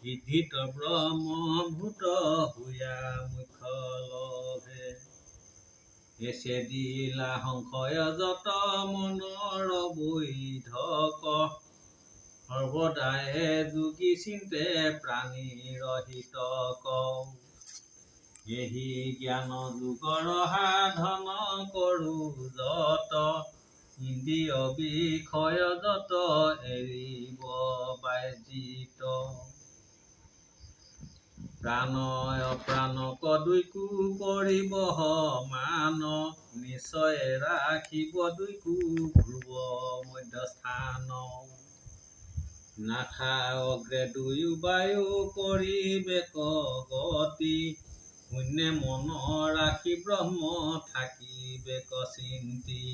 সিদ্ধিত ব্ৰহ্মভূত হুয়া মুখ্য লভে এছে দিলা সংশয় যত মনৰ বৈধক সৰ্বদায়ে যোগী চিন্তে প্ৰাণী ৰহিত এহি জ্ঞান যুগৰ সাধন কৰো যত ইন্দ্ৰিয় বিষয় যত এৰিব বাজিত প্ৰাণয় প্ৰাণক দুইকো কৰিব মান নিশ্চয় ৰাখিব দুইকো ধ্ৰুৱ মধ্যস্থান নাখা অগ্ৰে দুয়ো বায়ু কৰিবে গতি শূন্যে মন ৰাখি ব্ৰহ্ম থাকিবে চিন্তি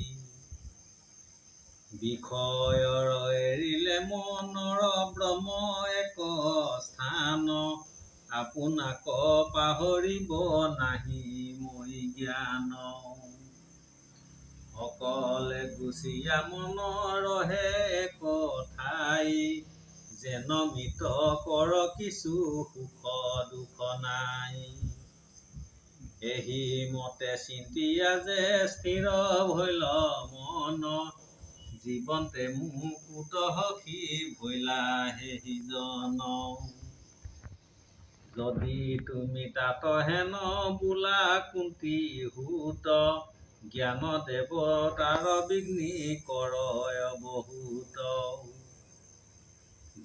বিষয়ৰ এৰিলে মনৰ ব্ৰহ্ম এক স্থান আপোনাক পাহৰিব নাহি মই জ্ঞান অকলে গুচিয়া মনৰহে এক ঠাই যেন মিত কৰ কিছু সুখ দুখ নাই এহি মতে চিন্তিয়া যে স্থিৰ ভৈল মন জীৱন্তে মুকুত সখী ভৈলা হেহি জন যদি তুমি তাত হেন বোলা কুন্তি হূত জ্ঞান দেৱতাৰ বিঘ্নি কৰয় বহুত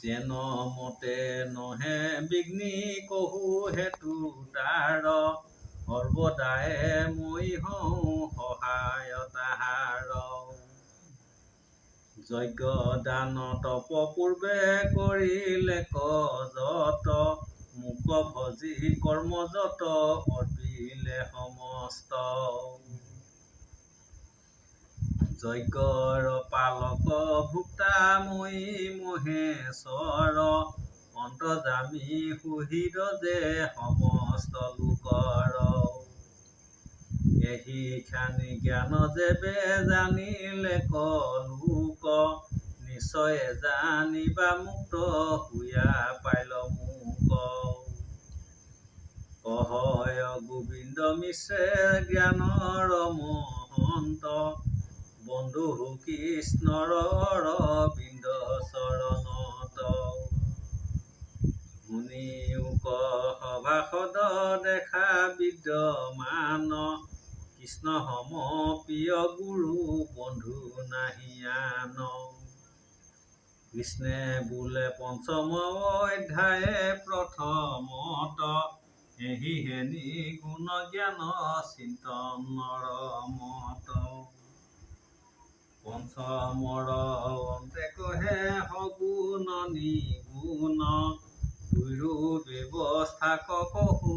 যেন মতে নহে বিঘ্নি কহু হেতু তাৰ সৰ্বদায়ে মই হওঁ সহায় তাহাৰ যজ্ঞ দান তপ পূৰ্বে কৰিলে যত মুক ভজি কৰ্ম যত অৰ্পিলে সমস্ত যজ্ঞৰ পালক ভুক্তা মই মহেশ্বৰ অন্তৰ্যামী সুহৃদ যে সমস্ত লোকৰ এহি খানি জ্ঞান যেবে জানিলে লোক নিশ্চয় জানিবা মুক্ত হুয়া পাইল মোক কহয় গোবিন্দ মিশ্ৰে জ্ঞানৰ মহন্ত বন্ধু কৃষ্ণৰ অৰবিন্দ চৰণত শুনিও সভাসদ দেখা বিদ্যমান কৃষ্ণ সম প্ৰিয় গুৰু বন্ধু নাহি আন কৃষ্ণে বোলে পঞ্চম অধ্যায়ে প্ৰথমত এহি হেনি গুণ জ্ঞান চিন্তনৰ মত পঞ্চমৰ অন্তে কহে সগুণ নিগুণ দুয়ো ব্যৱস্থা কহু